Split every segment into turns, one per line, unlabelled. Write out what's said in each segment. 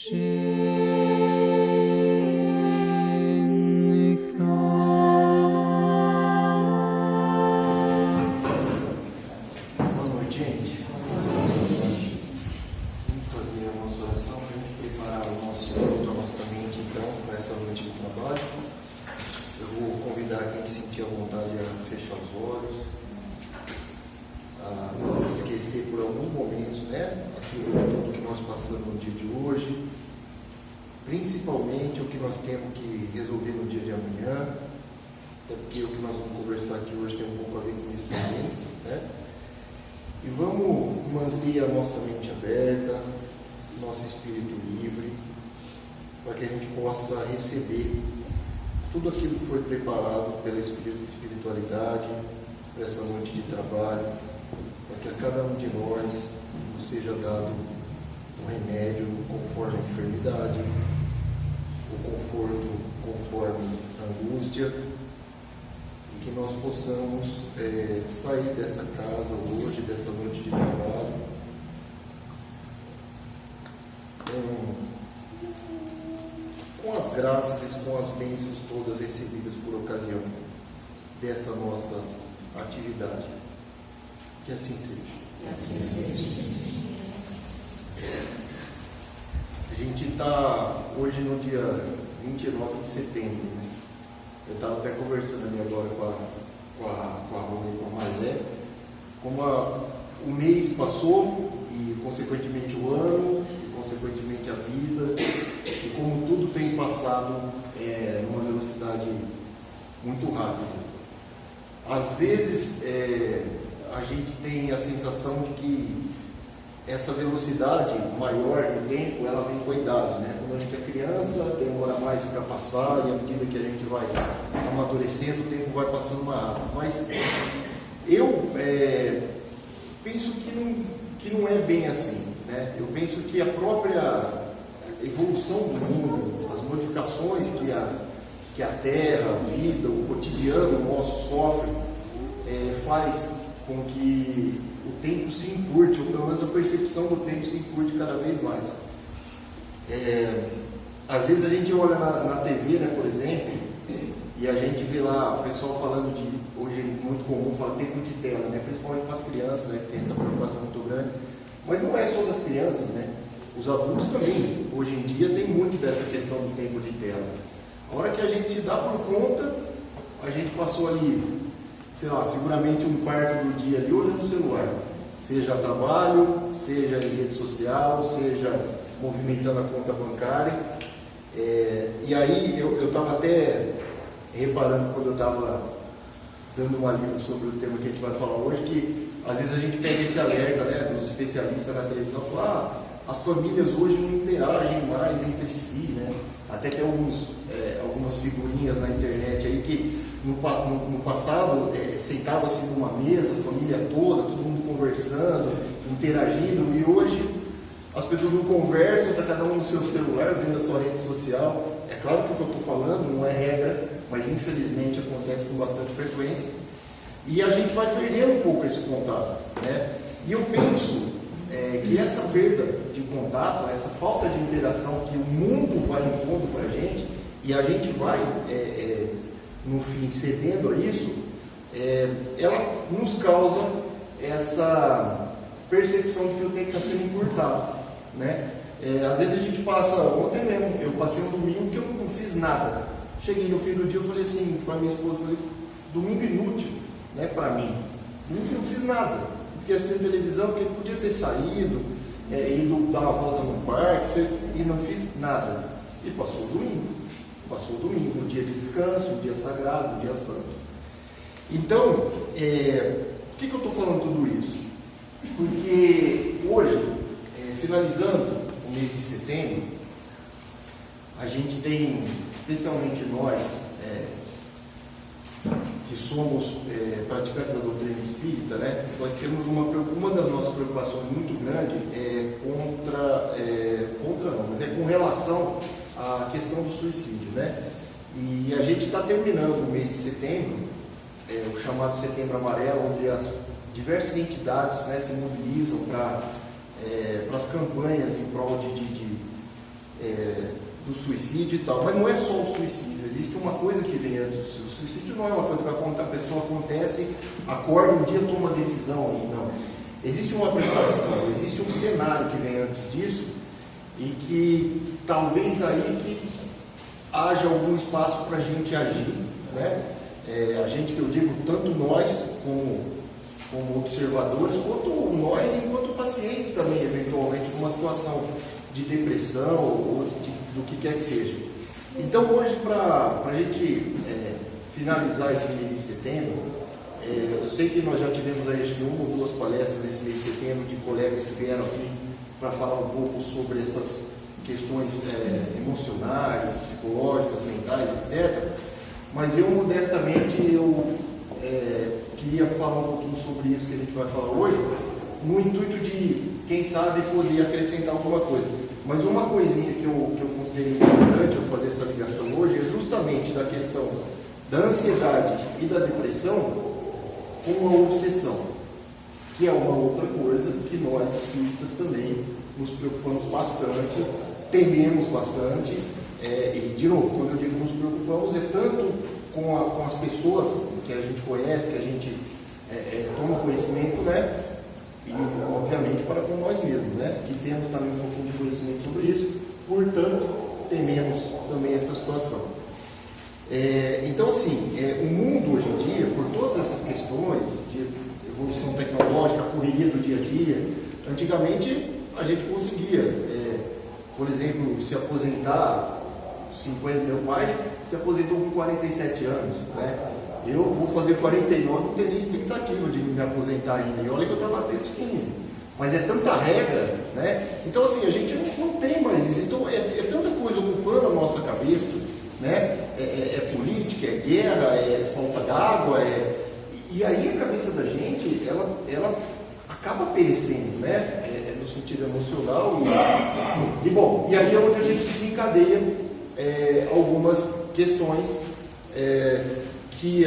noite, gente. Vamos fazer a nossa oração para a gente preparar o nosso espírito, a nossa mente, então, para essa noite de trabalho. Eu vou convidar quem sentir a vontade a fechar os olhos, a não esquecer por alguns momentos, tudo que nós passamos no dia de hoje, principalmente o que nós temos que resolver no dia de amanhã, até porque o que nós vamos conversar aqui hoje tem um pouco a ver com isso também, né? E vamos manter a nossa mente aberta, nosso espírito livre, para que a gente possa receber tudo aquilo que foi preparado pela espiritualidade, para essa noite de trabalho, para que a cada um de nós nos seja dado um remédio conforme a enfermidade, o conforto conforme a angústia, e que nós possamos sair dessa casa hoje, dessa noite de trabalho, com as graças e com as bênçãos todas recebidas por ocasião dessa nossa atividade. Que assim seja.
Que assim seja.
A gente está hoje no dia 29 de setembro, né? Eu estava até conversando ali agora com a Rony e com a Marlé, como o mês passou e consequentemente o ano, e consequentemente a vida, e como tudo tem passado numa velocidade muito rápida. Às vezes a gente tem a sensação de que essa velocidade maior do tempo, ela vem com a idade, né? Quando a gente é criança, demora mais para passar, e à medida que a gente vai amadurecendo, o tempo vai passando mais rápido. Mas eu penso que não é bem assim, né? Eu penso que a própria evolução do mundo, as modificações que a Terra, a vida, o cotidiano nosso sofre, faz com que o tempo se encurte, ou pelo menos a percepção do tempo se encurte cada vez mais. Às vezes a gente olha na TV, né, por exemplo, e a gente vê lá o pessoal falando hoje é muito comum falar tempo de tela, né, principalmente para as crianças, né, que tem essa preocupação muito grande, mas não é só das crianças, né, os adultos também, hoje em dia tem muito dessa questão do tempo de tela. A hora que a gente se dá por conta, a gente passou ali, sei lá, seguramente um quarto do dia ali olhando o celular, seja a trabalho, seja em rede social, seja movimentando a conta bancária. E aí eu estava até reparando quando eu estava dando uma lida sobre o tema que a gente vai falar hoje, que às vezes a gente pega esse alerta, né, dos especialistas na televisão, falam, as famílias hoje não interagem mais entre si, né? Até tem algumas figurinhas na internet aí que no passado sentava-se numa mesa, a família toda, todo mundo conversando, interagindo, e hoje as pessoas não conversam, está cada um no seu celular, vendo a sua rede social. É claro que o que eu estou falando não é regra, mas infelizmente acontece com bastante frequência, e a gente vai perdendo um pouco esse contato, né? E eu penso que essa perda de contato, essa falta de interação que o mundo vai impondo para a gente, e a gente vai, no fim, cedendo a isso, ela nos causa essa percepção de que o tempo está sendo encurtado, né? Às vezes a gente passa, ontem mesmo, eu passei um domingo que eu não fiz nada. Cheguei no fim do dia, eu falei assim para minha esposa, domingo inútil, né, para mim. Domingo eu não fiz nada. Fiquei assistindo televisão, porque podia ter saído, ido dar uma volta no parque, e não fiz nada. E passou o domingo. Passou o domingo, um dia de descanso, um dia sagrado, um dia santo. Então, por que eu estou falando tudo isso? Porque hoje, finalizando o mês de setembro, a gente tem, especialmente nós, que somos praticantes da doutrina espírita, né, nós temos uma das nossas preocupações muito grande com relação à questão do suicídio, né? E a gente está terminando o mês de setembro, o chamado Setembro Amarelo, onde as diversas entidades, né, se mobilizam para as campanhas em prol do suicídio e tal, mas não é só o suicídio, existe uma coisa que vem antes do suicídio. O suicídio não é uma coisa que a pessoa acontece, acorda um dia, toma uma decisão, não. Existe uma preparação, existe um cenário que vem antes disso e que talvez aí que haja algum espaço para a gente agir, né? A gente, que eu digo, tanto nós como observadores, quanto nós enquanto pacientes também, eventualmente, numa situação de depressão ou do que quer que seja. Então, hoje, para a gente finalizar esse mês de setembro, eu sei que nós já tivemos aí, acho que 1 ou 2 palestras nesse mês de setembro de colegas que vieram aqui para falar um pouco sobre essas questões emocionais, psicológicas, mentais, etc. Mas eu, modestamente, queria falar um pouquinho sobre isso que a gente vai falar hoje, no intuito de, quem sabe, poder acrescentar alguma coisa. Mas uma coisinha que eu considerei importante eu fazer essa ligação hoje é justamente da questão da ansiedade e da depressão com a obsessão, que é uma outra coisa que nós, espíritas, também nos preocupamos bastante, tememos bastante, e, de novo, quando eu digo nos preocupamos, é tanto com as pessoas que a gente conhece, que a gente toma conhecimento, né? E, obviamente, para com nós mesmos, né? Que temos também um pouquinho de conhecimento sobre isso, portanto, tememos também essa situação. Então, assim, o mundo hoje em dia, por todas essas questões de evolução tecnológica, a correria do dia a dia, antigamente a gente conseguia, por exemplo, se aposentar. Meu pai se aposentou com 47 anos, né? Eu vou fazer 49, não tenho nem expectativa de me aposentar ainda. E olha que eu trabalho desde os 15. Mas é tanta regra, né? Então, assim, a gente não tem mais isso. Então, é tanta coisa ocupando a nossa cabeça, né? É política, é guerra, é falta d'água, e aí a cabeça da gente, ela acaba perecendo, né? No sentido emocional. E bom, e aí é onde a gente desencadeia algumas questões que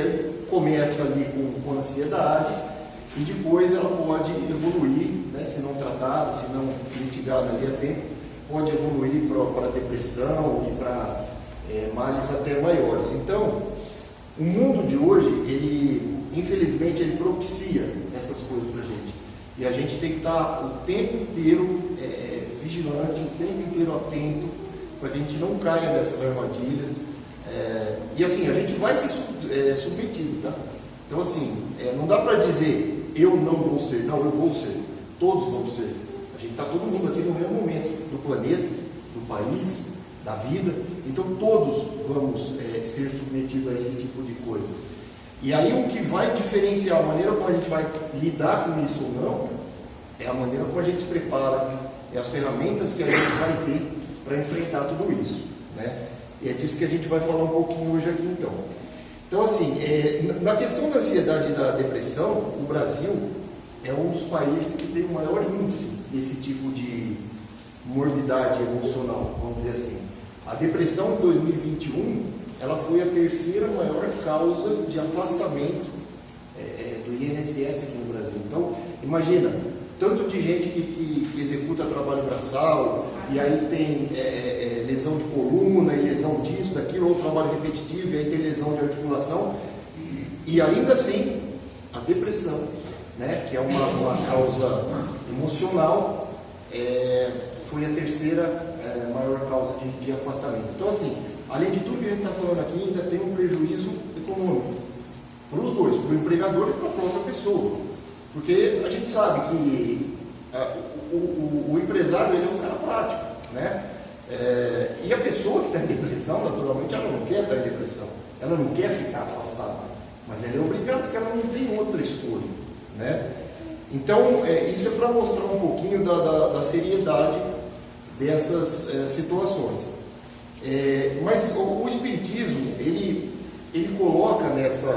começa ali com ansiedade e depois ela pode evoluir, né, se não tratada, se não mitigada ali a tempo, pode evoluir para depressão e para males até maiores. Então, o mundo de hoje, infelizmente, ele propicia essas coisas para a gente. E a gente tem que estar o tempo inteiro vigilante, o tempo inteiro atento, para que a gente não caia nessas armadilhas. E assim, a gente vai ser submetido, tá? Então, assim, não dá para dizer eu não vou ser, não, eu vou ser, todos vão ser. A gente está todo mundo aqui no mesmo momento do planeta, do país, da vida, então todos vamos ser submetidos a esse tipo de coisa. E aí o que vai diferenciar a maneira como a gente vai lidar com isso ou não é a maneira como a gente se prepara, é as ferramentas que a gente vai ter para enfrentar tudo isso, né? E é disso que a gente vai falar um pouquinho hoje aqui, então. Então, assim, na questão da ansiedade e da depressão, o Brasil é um dos países que tem o maior índice desse tipo de morbidade emocional, vamos dizer assim. A depressão em 2021, ela foi a 3ª maior causa de afastamento do INSS aqui no Brasil. Então, imagina, tanto de gente que executa trabalho braçal, e aí tem lesão de coluna, e lesão disso, daquilo, ou trabalho repetitivo, e aí tem lesão de articulação, e ainda assim, a depressão, né, que é uma causa emocional, foi a 3ª maior causa de afastamento. Então, assim, além de tudo que a gente está falando aqui, ainda tem um prejuízo econômico, para os dois, para o empregador e para a própria pessoa. Porque a gente sabe que o empresário, ele é um cara prático, né? E a pessoa que está em depressão, naturalmente, ela não quer estar em depressão, ela não quer ficar afastada, mas ela é obrigada porque ela não tem outra escolha, né? Então, isso é para mostrar um pouquinho da seriedade dessas situações. Mas o Espiritismo, ele coloca nessa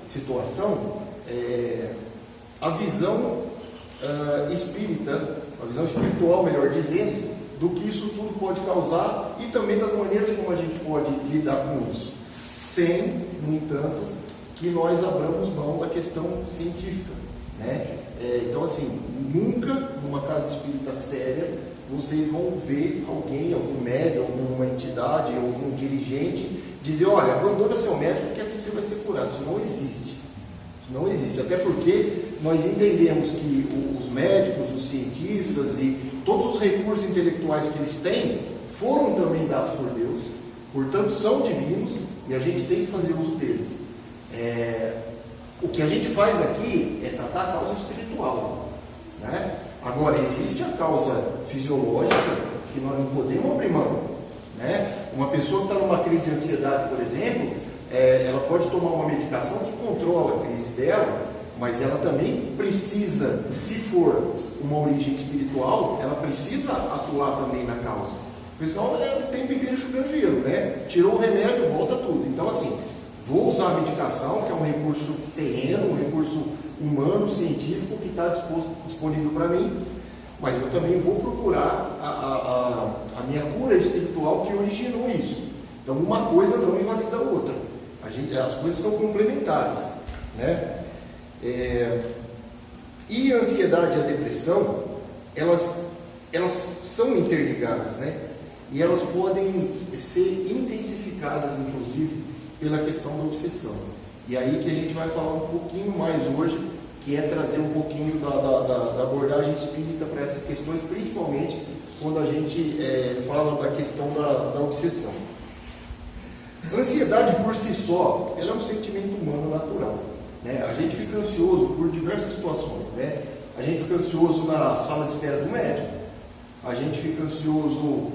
situação a visão espírita, a visão espiritual, melhor dizendo, do que isso tudo pode causar e também das maneiras como a gente pode lidar com isso, sem, no entanto, que nós abramos mão da questão científica, né? Então, assim, nunca numa casa espírita séria vocês vão ver alguém, algum médico, alguma entidade, algum dirigente dizer, olha, abandona seu médico porque aqui você vai ser curado. Isso não existe. Isso não existe. Até porque nós entendemos que os médicos, os cientistas e todos os recursos intelectuais que eles têm foram também dados por Deus, portanto são divinos e a gente tem que fazer uso deles. O que a gente faz aqui é tratar a causa espiritual, né? Agora, existe a causa fisiológica que nós não podemos abrir mão, né? Uma pessoa que está numa crise de ansiedade, por exemplo, ela pode tomar uma medicação que controla a crise dela, mas ela também precisa, se for uma origem espiritual, ela precisa atuar também na causa. Porque senão é o tempo inteiro chovendo gelo, né? Tirou o remédio, volta tudo. Então, assim, vou usar a medicação, que é um recurso terreno, um recurso humano, científico, que está disponível para mim, mas eu também vou procurar a minha cura espiritual que originou isso. Então, uma coisa não invalida a outra. As coisas são complementares, né? E a ansiedade e a depressão, elas são interligadas, né? E elas podem ser intensificadas, inclusive, pela questão da obsessão. E aí que a gente vai falar um pouquinho mais hoje, que é trazer um pouquinho da abordagem espírita para essas questões, principalmente quando a gente fala da questão da obsessão. A ansiedade por si só, ela é um sentimento humano natural, né? A gente fica ansioso por diversas situações, né? A gente fica ansioso na sala de espera do médico, a gente fica ansioso,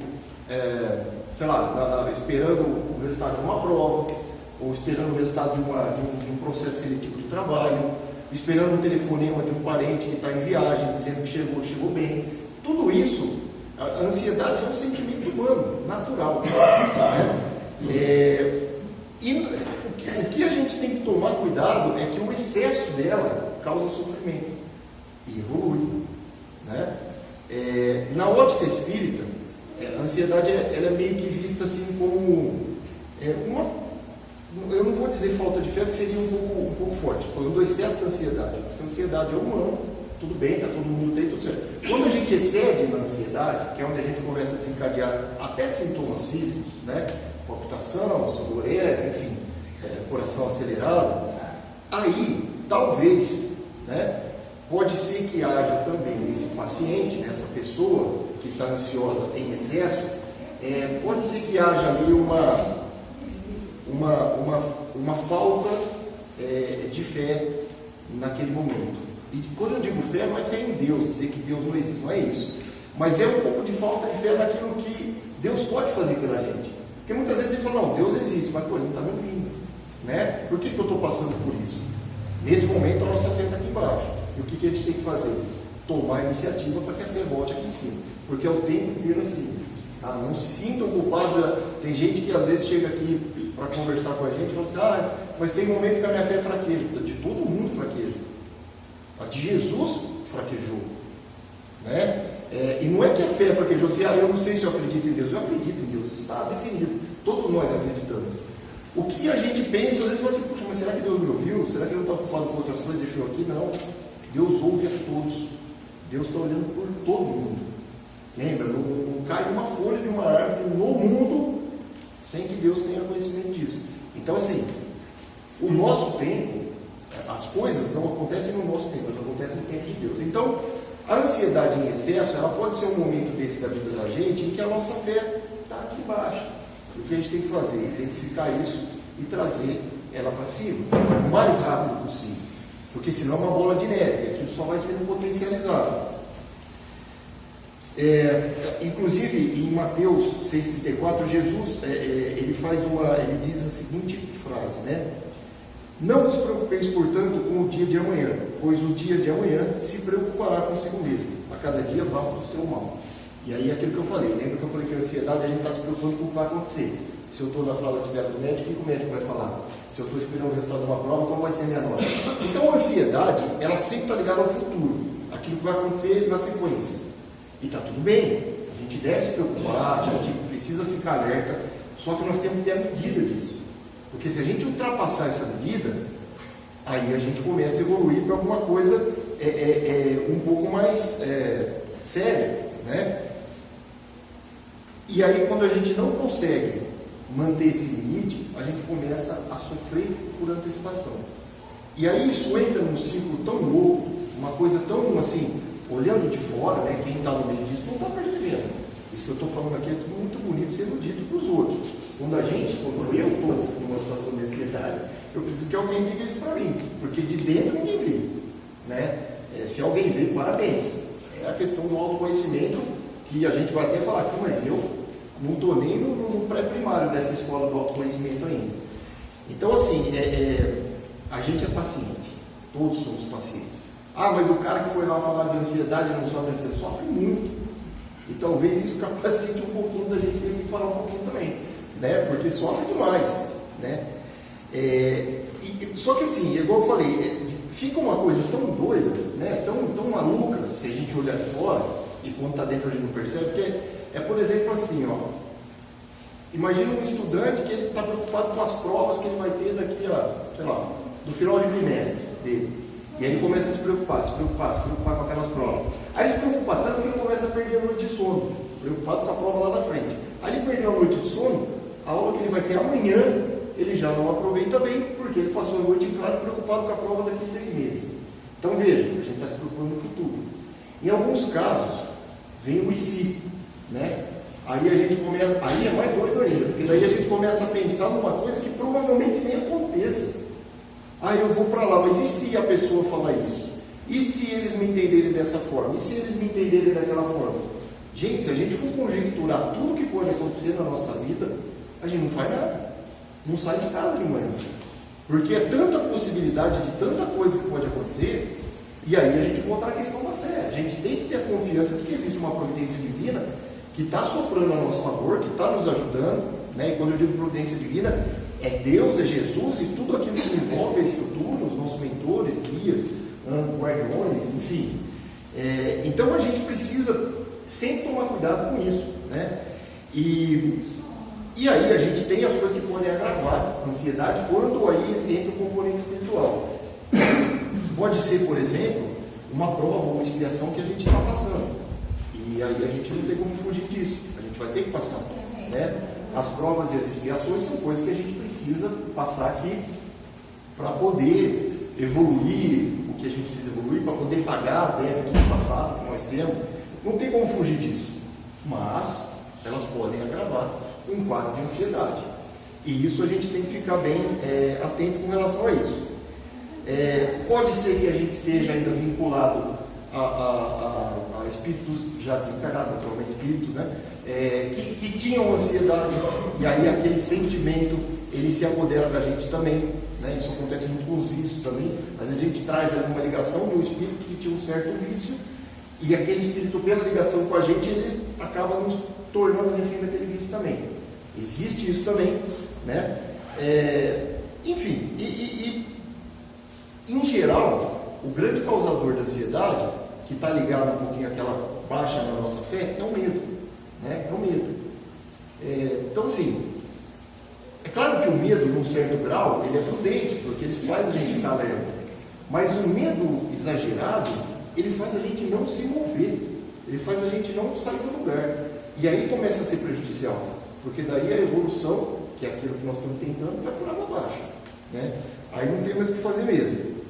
esperando o resultado de uma prova, ou esperando o resultado de um processo seletivo de trabalho, esperando um telefonema de um parente que está em viagem, dizendo que chegou bem. Tudo isso, a ansiedade é um sentimento humano, natural, né? E o que a gente tem que tomar cuidado é que o excesso dela causa sofrimento e evolui, né? Na ótica espírita, a ansiedade ela é meio que vista assim como eu não vou dizer falta de fé, porque seria um pouco forte, falando do excesso da ansiedade. Se a ansiedade é humana, tudo bem, está todo mundo tem, tudo certo. Quando a gente excede na ansiedade, que é onde a gente começa a desencadear até sintomas físicos, né? Palpitação, sudorese, enfim, coração acelerado, aí talvez, né, pode ser que haja também nesse paciente, nessa pessoa que está ansiosa em excesso, pode ser que haja ali uma falta de fé naquele momento. E quando eu digo fé, não é fé em Deus, dizer que Deus não existe, não é isso. Mas é um pouco de falta de fé naquilo que Deus pode fazer pela gente. Porque muitas vezes a gente fala, não, Deus existe, mas pô, ele não está me ouvindo, né? Por que eu estou passando por isso? Nesse momento a nossa fé está aqui embaixo. E o que a gente tem que fazer? Tomar a iniciativa para que a fé volte aqui em cima. Porque é o tempo inteiro assim. Tá? Não se sintam culpados. Tem gente que às vezes chega aqui para conversar com a gente e fala assim, mas tem momento que a minha fé fraqueja. De todo mundo fraqueja. A de Jesus fraquejou, né? E não é que a fé fraquejou assim, eu não sei se eu acredito em Deus. Eu acredito em Deus, está definido. Todos nós acreditamos. O que a gente pensa, às vezes fala assim, puxa, mas será que Deus me ouviu? Será que ele não está ocupado com outras coisas, deixou aqui? Não. Deus ouve a todos. Deus está olhando por todo mundo. Lembra? Não cai uma folha de uma árvore no mundo sem que Deus tenha conhecimento disso. Então, assim, o nosso tempo, as coisas não acontecem no nosso tempo, elas acontecem no tempo de Deus. Então, a ansiedade em excesso, ela pode ser um momento desse da vida da gente em que a nossa fé está aqui embaixo. O que a gente tem que fazer? Identificar isso e trazer ela para cima, o mais rápido possível. Porque senão é uma bola de neve, aquilo só vai sendo potencializado. Inclusive, em Mateus 6,34, Jesus ele diz a seguinte frase, né? Não vos preocupeis, portanto, com o dia de amanhã, pois o dia de amanhã se preocupará consigo mesmo. A cada dia basta o seu mal. E aí aquilo que eu falei, lembra que eu falei que a ansiedade a gente está se preocupando com o que vai acontecer. Se eu estou na sala de espera do médico, o que o médico vai falar? Se eu estou esperando o resultado de uma prova, qual vai ser a minha nota? Então a ansiedade, ela sempre está ligada ao futuro, aquilo que vai acontecer na sequência. E está tudo bem, a gente deve se preocupar, a gente precisa ficar alerta, só que nós temos que ter a medida disso. Porque se a gente ultrapassar essa medida, aí a gente começa a evoluir para alguma coisa um pouco mais séria, né? E aí, quando a gente não consegue manter esse limite, a gente começa a sofrer por antecipação. E aí isso entra num ciclo tão louco, uma coisa tão assim, olhando de fora, né, quem está no meio disso não está percebendo. Isso que eu estou falando aqui é tudo muito bonito sendo dito para os outros. Quando eu estou numa situação de ansiedade, eu preciso que alguém diga isso para mim, porque de dentro ninguém vê. Né? Se alguém vê, parabéns. É a questão do autoconhecimento, que a gente vai até falar aqui, mas eu não estou nem no pré-primário dessa escola do autoconhecimento ainda. Então, assim, a gente é paciente, todos somos pacientes. Ah, mas o cara que foi lá falar de ansiedade não sofre ansiedade, sofre muito. E talvez isso capacite um pouquinho da gente vir aqui falar um pouquinho também, né? Porque sofre demais, né? Só que assim, igual eu falei, fica uma coisa tão doida, né? Tão maluca, se a gente olhar de fora, e quando está dentro a gente não percebe, que por exemplo assim, ó, imagina um estudante que ele está preocupado com as provas que ele vai ter daqui a, sei lá, do final de bimestre dele. E aí ele começa a se preocupar com aquelas provas. Aí ele se preocupa tanto que ele começa a perder a noite de sono, preocupado com a prova lá na frente. Aí ele perdeu a noite de sono, a aula que ele vai ter amanhã, ele já não aproveita bem, porque ele passou a noite em claro preocupado com a prova daqui a 6 meses. Então veja, a gente está se preocupando no futuro. Em alguns casos, vem o e se, né? Aí a gente começa, aí é mais doido ainda, porque daí a gente começa a pensar numa coisa que provavelmente nem aconteça. Ah, eu vou para lá, mas e se a pessoa falar isso? E se eles me entenderem dessa forma? E se eles me entenderem daquela forma? Gente, se a gente for conjecturar tudo que pode acontecer na nossa vida, a gente não faz nada. Não sai de casa de manhã. Porque é tanta possibilidade de tanta coisa que pode acontecer, e aí a gente volta à questão da fé. A gente tem que ter a confiança de que existe uma providência divina que está soprando a nosso favor, que está nos ajudando, né? E quando eu digo providência divina, é Deus, é Jesus e tudo aquilo que envolve a estrutura, os nossos mentores, guias, guardiões, enfim. Então a gente precisa sempre tomar cuidado com isso, né? E aí a gente tem as coisas que podem agravar a ansiedade quando aí entra o componente espiritual. Pode ser, por exemplo, uma prova ou uma expiação que a gente está passando. E aí a gente não tem como fugir disso. A gente vai ter que passar, né? As provas e as expiações são coisas que a gente precisa passar aqui para poder evoluir o que a gente precisa evoluir, para poder pagar a débito do passado que nós temos. Não tem como fugir disso. Mas elas podem agravar um quadro de ansiedade. E isso a gente tem que ficar bem atento com relação a isso. Pode ser que a gente esteja ainda vinculado a espíritos já desencarnados, naturalmente espíritos, né? Que tinham ansiedade, e aí aquele sentimento ele se apodera da gente também, né? Isso acontece muito com os vícios também. Às vezes a gente traz alguma ligação de um espírito que tinha um certo vício, e aquele espírito, pela ligação com a gente, ele acaba nos tornando refém daquele vício também. Existe isso também, né? Enfim, em geral, o grande causador da ansiedade, que está ligado um pouquinho àquela baixa na nossa fé, é o medo, né? É o medo. Então, assim, é claro que o medo, num certo grau, ele é prudente, porque ele faz a gente ficar alerta. Mas o medo exagerado, ele faz a gente não se mover, ele faz a gente não sair do lugar. E aí começa a ser prejudicial, porque daí a evolução, que é aquilo que nós estamos tentando, vai por água abaixo, né? Aí não tem mais o que fazer mesmo.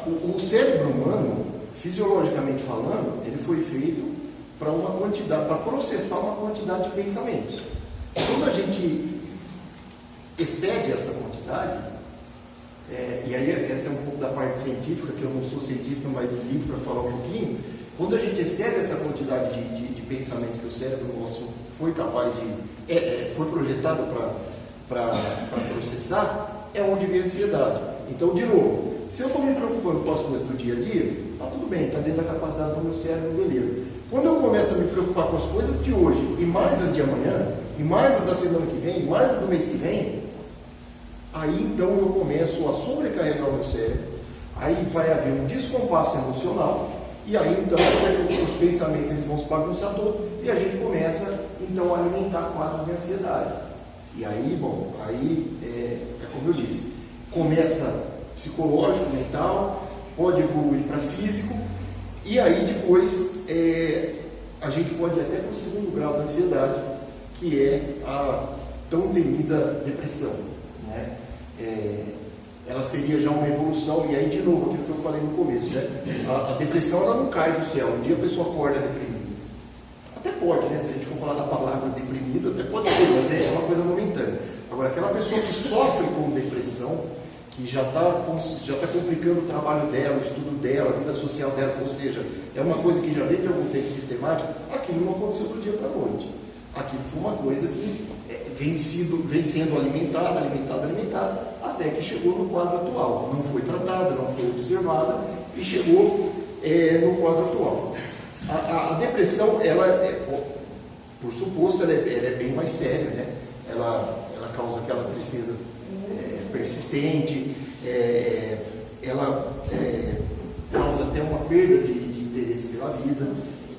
O cérebro humano, fisiologicamente falando, ele foi feito para uma quantidade, para processar uma quantidade de pensamentos. Quando a gente excede essa quantidade, e aí essa é um pouco da parte científica, que eu não sou cientista, mas livre para falar um pouquinho. Quando a gente excede essa quantidade de pensamento que o cérebro nosso foi capaz de, foi projetado para processar, é onde vem a ansiedade. Então, de novo, se eu estou me preocupando com as coisas do dia a dia, está tudo bem, está dentro da capacidade do meu cérebro, beleza. Quando eu começo a me preocupar com as coisas de hoje, e mais as de amanhã, e mais as da semana que vem, e mais as do mês que vem, aí então eu começo a sobrecarregar o meu cérebro, aí vai haver um descompasso emocional, e aí então os pensamentos eles vão se bagunçar todo, e a gente começa então a alimentar quadros de ansiedade. E aí, bom, aí é como eu disse, começa psicológico, mental, pode evoluir para físico, e aí depois a gente pode ir até para o segundo grau da ansiedade, que é a tão temida depressão, né? Ela seria já uma evolução, e aí de novo, aquilo que eu falei no começo, né? A depressão ela não cai do céu, um dia a pessoa acorda deprimida. Até pode, né? Se a gente for falar da palavra deprimido, até pode ser, mas é uma coisa momentânea. Agora, aquela pessoa que sofre com depressão, que já está complicando o trabalho dela, o estudo dela, a vida social dela, ou seja, é uma coisa que já vem de algum tempo sistemático, aquilo não aconteceu do dia para a noite. Aquilo foi uma coisa que vem sendo alimentada, até que chegou no quadro atual. Não foi tratada, não foi observada e chegou no quadro atual. A depressão, por suposto, ela é bem mais séria, né? Ela causa aquela tristeza persistente, ela causa até uma perda de interesse pela vida,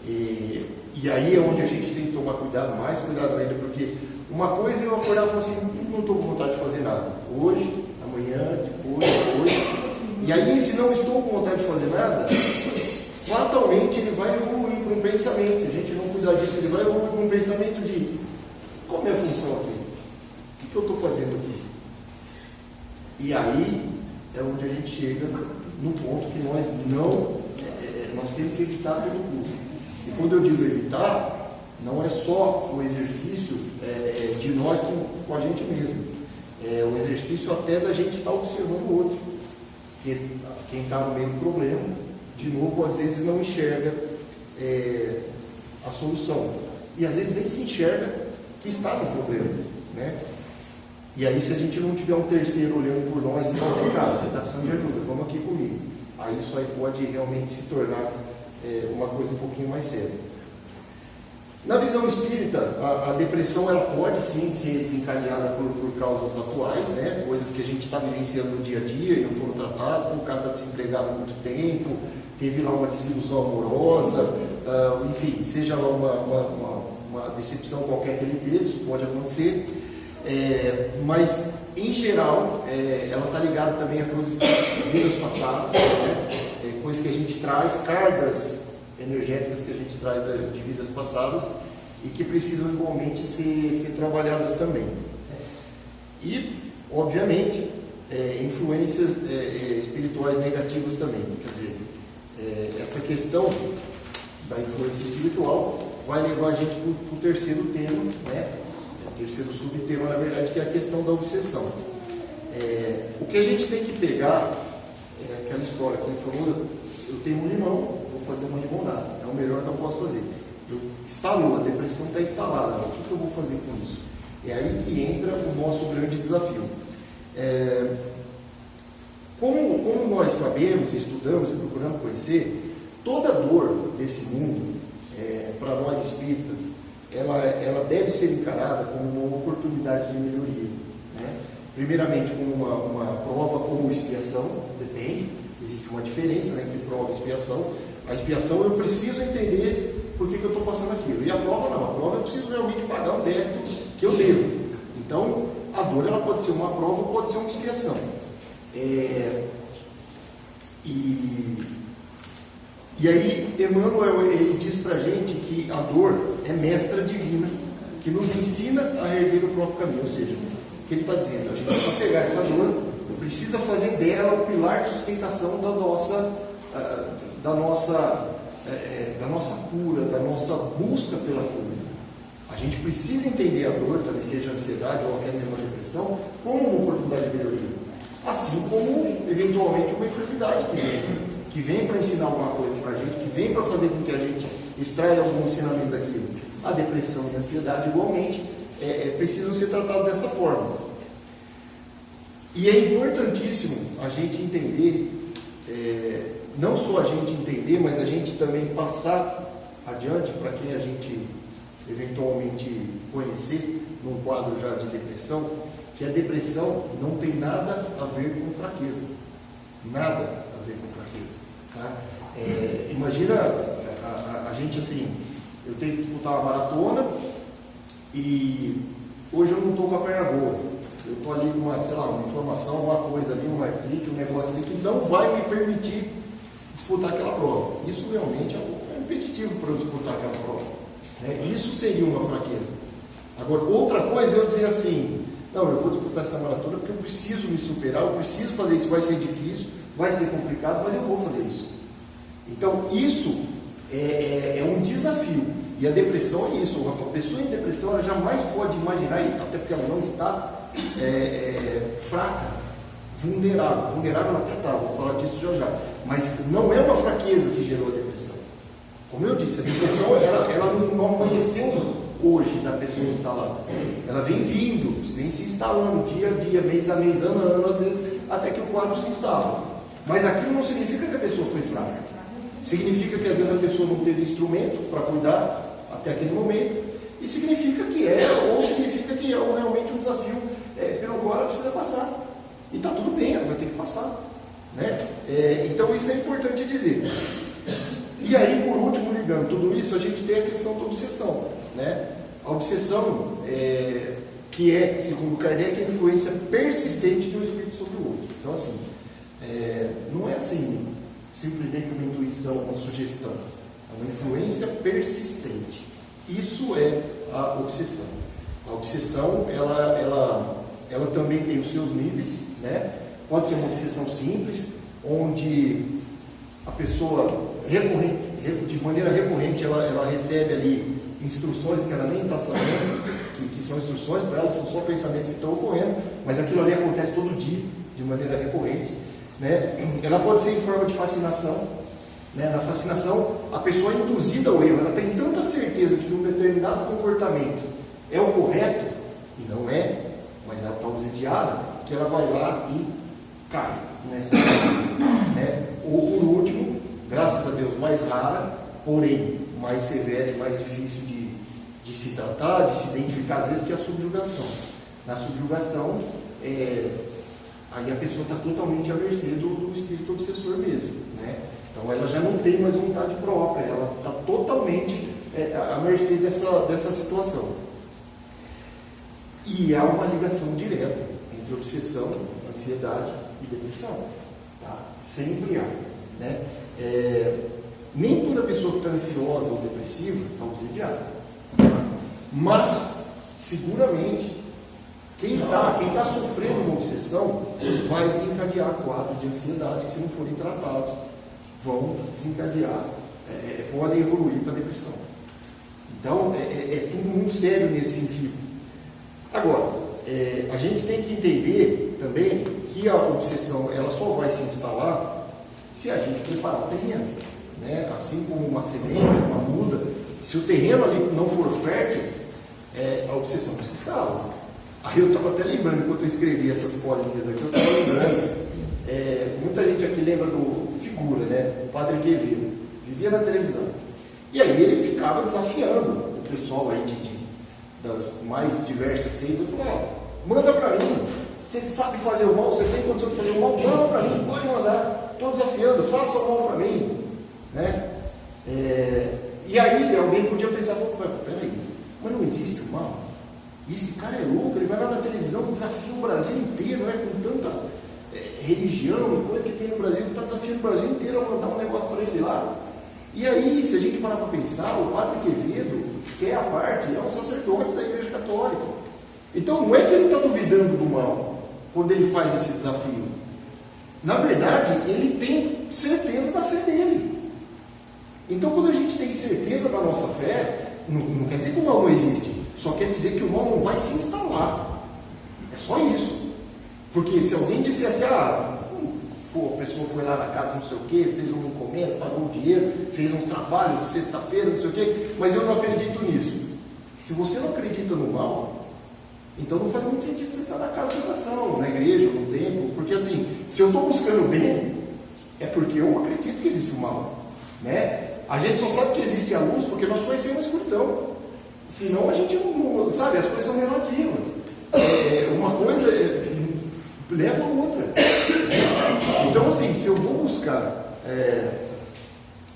e aí é onde a gente tem que tomar cuidado, mais cuidado ainda, porque uma coisa é eu acordar e falar assim, não estou com vontade de fazer nada, hoje, amanhã, depois, e aí se não estou com vontade de fazer nada, fatalmente ele vai evoluir para um pensamento, se a gente não cuidar disso, ele vai evoluir para um pensamento de, qual é a minha função aqui? O que eu estou fazendo aqui? E aí é onde a gente chega no ponto que nós temos que evitar a todo custo. E quando eu digo evitar, não é só o exercício de nós com a gente mesmo. É o exercício até da gente estar observando o outro. Quem está no meio do problema, de novo, às vezes não enxerga a solução. E às vezes nem se enxerga que está no problema, né? E aí, se a gente não tiver um terceiro olhando por nós e falar, cara, você está precisando de ajuda, vamos aqui comigo. Aí isso aí pode realmente se tornar uma coisa um pouquinho mais séria. Na visão espírita, a depressão ela pode sim ser desencadeada por causas atuais, né? Coisas que a gente está vivenciando no dia a dia e não foram tratadas, o cara está desempregado há muito tempo, teve lá uma desilusão amorosa, enfim, seja lá uma decepção qualquer que ele teve, isso pode acontecer. Mas em geral ela está ligada também a coisas de vidas passadas, né? Coisas que a gente traz, cargas energéticas que a gente traz de vidas passadas e que precisam igualmente ser trabalhadas também. E, obviamente, influências espirituais negativas também. Quer dizer, essa questão da influência espiritual vai levar a gente para o terceiro tema, né? O terceiro subtema, na verdade, que é a questão da obsessão. O que a gente tem que pegar é aquela história que ele falou, eu tenho um limão, vou fazer uma limonada, é o melhor que eu posso fazer. Instalou, a depressão está instalada, o que eu vou fazer com isso? É aí que entra o nosso grande desafio. Como nós sabemos, estudamos e procuramos conhecer, toda dor desse mundo, para nós espíritas, ela deve ser encarada como uma oportunidade de melhoria, né? Primeiramente como uma prova ou expiação, depende, existe uma diferença, né, entre prova e expiação. A expiação eu preciso entender por que eu estou passando aquilo, e a prova não, a prova eu preciso realmente pagar um débito que eu devo. Então a dor ela pode ser uma prova ou pode ser uma expiação. E aí Emmanuel ele diz para a gente que a dor é mestra divina, que nos ensina a erguer o próprio caminho, ou seja, o que ele está dizendo, a gente precisa pegar essa dor, precisa fazer dela o pilar de sustentação da nossa cura, da nossa busca pela cura. A gente precisa entender a dor, talvez seja ansiedade ou até mesmo a depressão, como uma oportunidade de melhoria, assim como eventualmente uma enfermidade que vem para ensinar alguma coisa para a gente, que vem para fazer com que a gente extraia algum ensinamento daquilo. A depressão e a ansiedade, igualmente, precisam ser tratados dessa forma. E é importantíssimo a gente entender, não só a gente entender, mas a gente também passar adiante para quem a gente eventualmente conhecer num quadro já de depressão, que a depressão não tem nada a ver com fraqueza. Nada a ver com fraqueza. Tá? Imagina a gente assim, eu tenho que disputar uma maratona e hoje eu não estou com a perna boa. Eu estou ali com uma inflamação, uma coisa ali, uma artrite, um negócio ali que não vai me permitir disputar aquela prova. Isso realmente é impeditivo para eu disputar aquela prova. Isso seria uma fraqueza. Agora, outra coisa é eu dizer assim, não, eu vou disputar essa maratona porque eu preciso me superar, eu preciso fazer isso, vai ser difícil, vai ser complicado, mas eu vou fazer isso. Então, isso é um desafio. E a depressão é isso. A pessoa em depressão, ela jamais pode imaginar, até porque ela não está fraca, vulnerável. Vulnerável ela até está, vou falar disso já. Mas não é uma fraqueza que gerou a depressão. Como eu disse, a depressão ela não amanheceu hoje na pessoa instalada. Ela vem vindo, vem se instalando dia a dia, mês a mês, ano a ano, às vezes, até que o quadro se instala. Mas aquilo não significa que a pessoa foi fraca. Significa que às vezes a pessoa não teve instrumento para cuidar até aquele momento. E significa que significa que é realmente um desafio pelo qual ela precisa passar. E está tudo bem, ela vai ter que passar. Né? Então isso é importante dizer. E aí, por último, ligando tudo isso, a gente tem a questão da obsessão. Né? A obsessão, que é, segundo Kardec, a influência persistente de um espírito sobre o outro. Então, assim, não é assim, simplesmente uma intuição, uma sugestão. É uma influência persistente. Isso é a obsessão. A obsessão, ela também tem os seus níveis. Né? Pode ser uma obsessão simples, onde a pessoa, de maneira recorrente, ela recebe ali instruções que ela nem está sabendo, que são instruções para ela, são só pensamentos que estão ocorrendo, mas aquilo ali acontece todo dia, de maneira recorrente. Né? Ela pode ser em forma de fascinação. Né? Na fascinação, a pessoa é induzida ao erro, ela tem tanta certeza de que um determinado comportamento é o correto, e não é, mas ela está obsediada, que ela vai lá e cai nessa né? Ou por último, graças a Deus, mais rara, porém mais severa e mais difícil de se tratar, de se identificar, às vezes, que é a subjugação. Na subjugação, aí a pessoa está totalmente à mercê do espírito obsessor mesmo. Né? Então ela já não tem mais vontade própria, ela está totalmente à mercê dessa situação. E há uma ligação direta entre obsessão, ansiedade e depressão. Tá? Sempre há. Né? Nem toda pessoa que está ansiosa ou depressiva está obsediada. Tá? Mas, seguramente, quem está sofrendo uma obsessão vai desencadear quadros de ansiedade que, se não forem tratados, vão desencadear, podem evoluir para a depressão. Então, é tudo muito sério nesse sentido. Agora, a gente tem que entender também que a obsessão ela só vai se instalar se a gente preparar o terreno. Né? Assim como uma semente, uma muda, se o terreno ali não for fértil, a obsessão não se instala. Aí eu estava até lembrando, enquanto eu escrevi essas colinhas aqui, eu estava lembrando, muita gente aqui lembra do figura, né? O Padre Quevedo, vivia na televisão. E aí ele ficava desafiando o pessoal aí das mais diversas seitas, ele falou, manda para mim, você sabe fazer o mal, você tem condição de fazer o mal, manda para mim, pode mandar, estou desafiando, faça o mal para mim. Né? E aí alguém podia pensar, peraí, mas não existe o mal? E esse cara é louco, ele vai lá na televisão, desafia o Brasil inteiro, né? Com tanta religião e coisa que tem no Brasil, ele está desafiando o Brasil inteiro a mandar um negócio para ele lá. E aí, se a gente parar para pensar, o Padre Quevedo, fé à parte, é um sacerdote da Igreja Católica. Então não é que ele está duvidando do mal quando ele faz esse desafio. Na verdade, ele tem certeza da fé dele. Então, quando a gente tem certeza da nossa fé, não quer dizer que o mal não existe, só quer dizer que o mal não vai se instalar. É só isso. Porque se alguém dissesse, a pessoa foi lá na casa, não sei o quê, fez uma encomenda, pagou o dinheiro, fez uns trabalhos de sexta-feira, não sei o quê, mas eu não acredito nisso. Se você não acredita no mal, então não faz muito sentido você estar na casa de oração, na igreja, no templo, porque assim, se eu estou buscando o bem, é porque eu acredito que existe o mal. Né? A gente só sabe que existe a luz porque nós conhecemos a escuridão. Senão a gente não sabe, as coisas são relativas. Uma coisa leva a outra. Então, assim, se eu vou buscar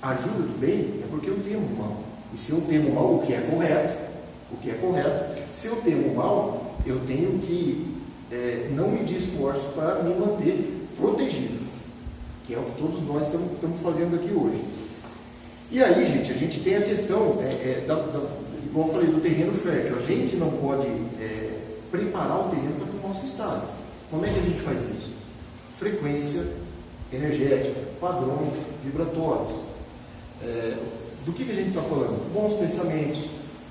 a ajuda do bem, é porque eu temo o mal. E se eu temo o mal, o que é correto, se eu temo o mal, eu tenho que não medir esforço para me manter protegido, que é o que todos nós estamos fazendo aqui hoje. E aí, gente, a gente tem a questão, igual eu falei, do terreno fértil. A gente não pode preparar o terreno para o nosso estado. Como é que a gente faz isso? Frequência energética, padrões vibratórios. Do que a gente está falando? Bons pensamentos,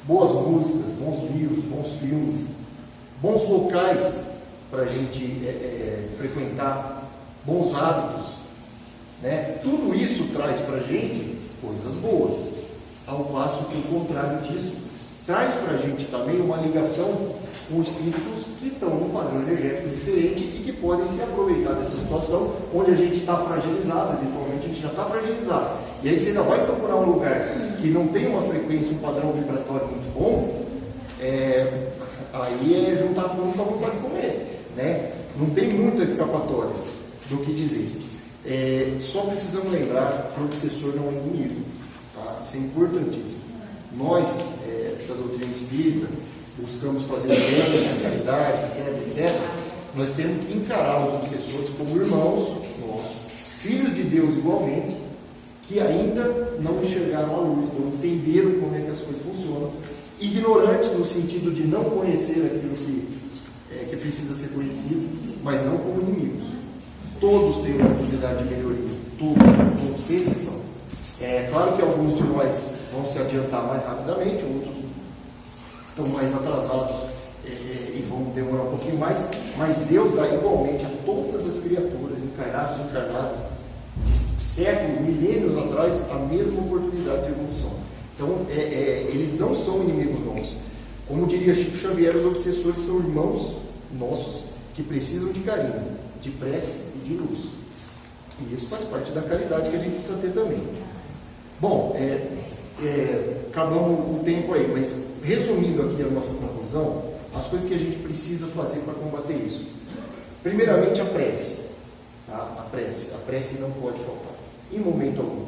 boas músicas, bons livros, bons filmes, bons locais para a gente frequentar, bons hábitos, né? Tudo isso traz para a gente coisas boas, ao passo que o contrário disso traz para a gente também uma ligação com espíritos que estão num padrão energético diferente e que podem se aproveitar dessa situação onde a gente está fragilizado, eventualmente a gente já está fragilizado. E aí você ainda vai procurar um lugar que não tem uma frequência, um padrão vibratório muito bom, aí é juntar fome com a vontade de comer, né? Não tem muita escapatória do que dizer. Só precisamos lembrar que o obsessor não é inimigo, tá? Isso é importantíssimo. Nós, da doutrina espírita, buscamos fazer bem, caridade, etc. Nós temos que encarar os obsessores como irmãos nossos, filhos de Deus igualmente, que ainda não enxergaram a luz, não entenderam como é que as coisas funcionam, ignorantes no sentido de não conhecer aquilo que precisa ser conhecido, mas não como inimigos. Todos têm uma oportunidade de melhoria, todos, sem exceção. Claro que alguns de nós vão se adiantar mais rapidamente, outros estão mais atrasados e vão demorar um pouquinho mais, mas Deus dá igualmente a todas as criaturas, encarnadas e encarnadas, de séculos, milênios atrás, a mesma oportunidade de evolução. Então, eles não são inimigos nossos. Como diria Chico Xavier, os obsessores são irmãos nossos que precisam de carinho, de prece e de luz. E isso faz parte da caridade que a gente precisa ter também. Bom, acabamos o tempo aí, mas resumindo aqui a nossa conclusão, as coisas que a gente precisa fazer para combater isso. Primeiramente, a prece. Tá? A prece não pode faltar, em momento algum.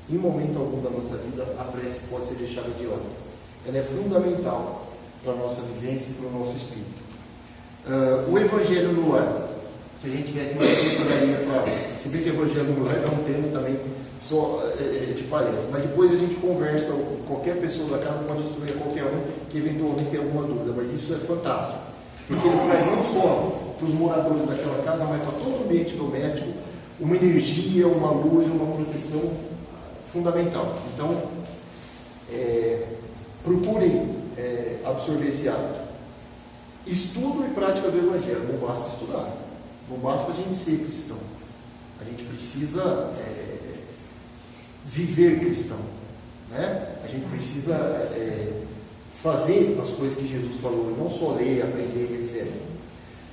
Em momento algum da nossa vida, a prece pode ser deixada de lado. Ela é fundamental para a nossa vivência e para o nosso espírito. O Evangelho no lar. Se a gente tivesse mais tempo, daria para... Se bem que Evangelho no lar é um termo também só de palestra, mas depois a gente conversa, qualquer pessoa da casa pode instruir a qualquer um que eventualmente tem alguma dúvida, mas isso é fantástico, porque ele traz não só para os moradores daquela casa, mas para todo o ambiente doméstico, uma energia, uma luz, uma proteção fundamental. Então, procurem absorver esse hábito. Estudo e prática do Evangelho. Não basta estudar, não basta a gente ser cristão, a gente precisa viver cristão, né? A gente precisa fazer as coisas que Jesus falou, não só ler, aprender, etc.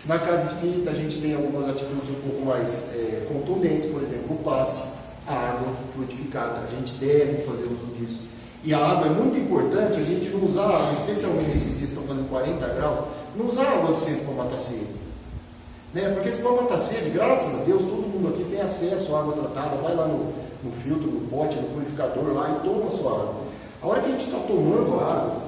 Na casa espírita a gente tem algumas atitudes um pouco mais contundentes, por exemplo, o passe, a água fluidificada, a gente deve fazer uso disso. E a água é muito importante, a gente não usar água, especialmente nesses dias que estão fazendo 40 graus, não usar água do centro para matar sede. Né? Porque se para matar sede, graças a Deus, todo mundo aqui tem acesso à água tratada, vai lá no filtro, no pote, no purificador lá e toma a sua água. A hora que a gente está tomando a água,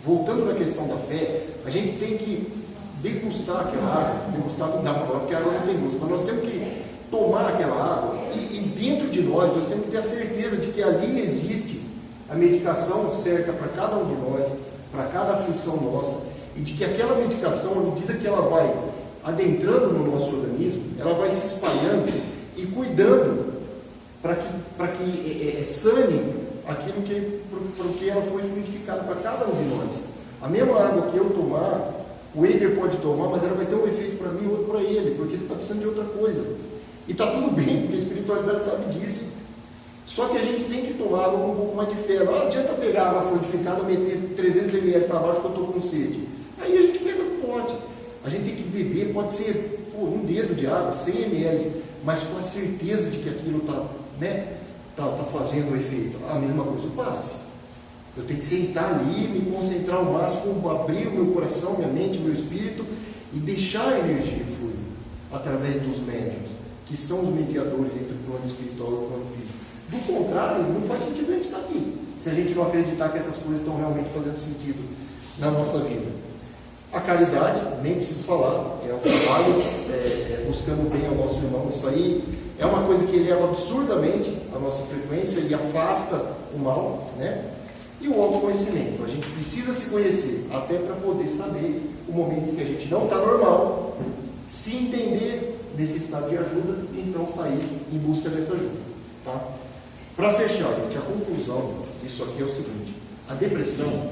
voltando na questão da fé, a gente tem que degustar aquela água, degustar não dá para falar porque a água não tem gosto, mas nós temos que tomar aquela água e dentro de nós temos que ter a certeza de que ali existe a medicação certa para cada um de nós, para cada aflição nossa, e de que aquela medicação, à medida que ela vai adentrando no nosso organismo, ela vai se espalhando e cuidando para que sane aquilo para o que ela foi fluidificada para cada um de nós. A mesma água que eu tomar, o Eider pode tomar, mas ela vai ter um efeito para mim e outro para ele, porque ele está precisando de outra coisa. E está tudo bem, porque a espiritualidade sabe disso. Só que a gente tem que tomar água com um pouco mais de fé. Não adianta pegar água fluidificada, meter 300 ml para baixo que eu estou com sede. Aí a gente pega no pote. A gente tem que beber, pode ser um dedo de água, 100 ml, mas com a certeza de que aquilo está fazendo o efeito. A mesma coisa o passe. Eu tenho que sentar ali, me concentrar ao máximo, abrir o meu coração, minha mente, meu espírito e deixar a energia fluir através dos médiuns, que são os mediadores entre o plano espiritual e o plano físico. Do contrário, não faz sentido a gente estar aqui, se a gente não acreditar que essas coisas estão realmente fazendo sentido na nossa vida. A caridade, nem preciso falar, é um trabalho buscando bem ao nosso irmão. Isso aí é uma coisa que eleva absurdamente a nossa frequência e afasta o mal, né? E o autoconhecimento. A gente gente precisa se conhecer, até para poder saber o momento em que a gente não está normal, se entender necessidade de ajuda e então sair em busca dessa ajuda. Tá? Para fechar, gente, a conclusão disso aqui é o seguinte: a depressão,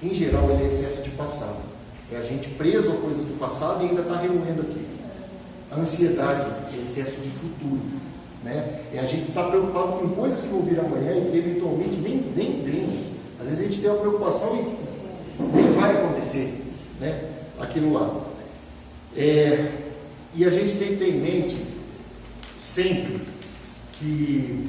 em geral, é excesso de passado. É a gente preso a coisas do passado e ainda está remoendo aqui. A ansiedade é excesso de futuro. Né? É a gente estar preocupado com coisas que vão vir amanhã e que eventualmente nem vem. Às vezes a gente tem uma preocupação e nem vai acontecer, né? Aquilo lá. E a gente tem que ter em mente sempre que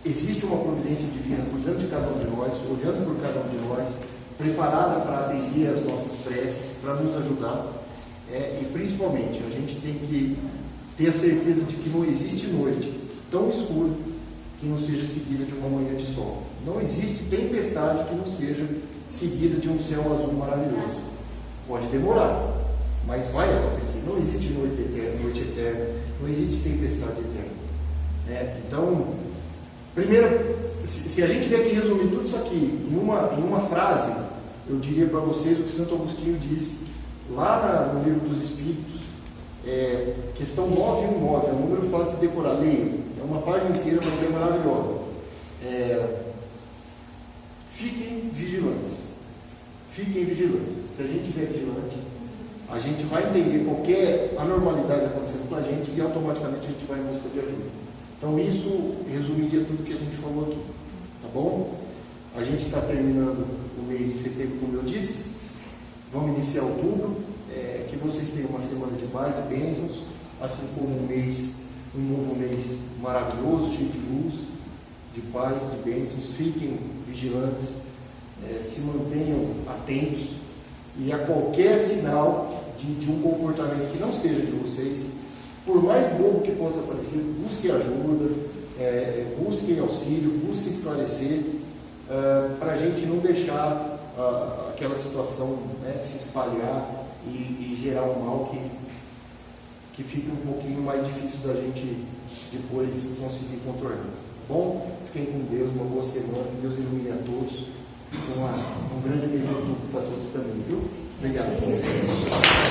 existe uma providência divina cuidando de cada um de nós, olhando por cada um de nós, preparada para atender as nossas preces, para nos ajudar. E principalmente a gente tem que ter a certeza de que não existe noite tão escura que não seja seguida de uma manhã de sol. Não existe tempestade que não seja seguida de um céu azul maravilhoso. Pode demorar, mas vai acontecer. Não existe noite eterna, não existe tempestade eterna. Então, primeiro, se a gente vier aqui resumir tudo isso aqui em uma frase, eu diria para vocês o que Santo Agostinho disse lá no Livro dos Espíritos, questão 919, é um número fácil de decorar, leio, é uma página inteira, mas é maravilhosa. Fiquem vigilantes. Fiquem vigilantes. Se a gente estiver vigilante, a gente vai entender qualquer anormalidade acontecendo com a gente e automaticamente a gente vai em busca de ajuda. Então isso resumiria tudo que a gente falou aqui, tá bom? A gente está terminando o mês de setembro, como eu disse, vamos iniciar outubro, que vocês tenham uma semana de paz e bênçãos, assim como um novo mês maravilhoso, cheio de luz, de paz, de bênçãos. Fiquem vigilantes, se mantenham atentos e a qualquer sinal de um comportamento que não seja de vocês, por mais bobo que possa parecer, busquem ajuda, busquem auxílio, busquem esclarecer, para a gente não deixar aquela situação, né, se espalhar e gerar um mal que fica um pouquinho mais difícil da gente depois conseguir contornar. Tá bom? Fiquem com Deus, uma boa semana, que Deus ilumine a todos. Um grande beijo para todos também, viu? Obrigado.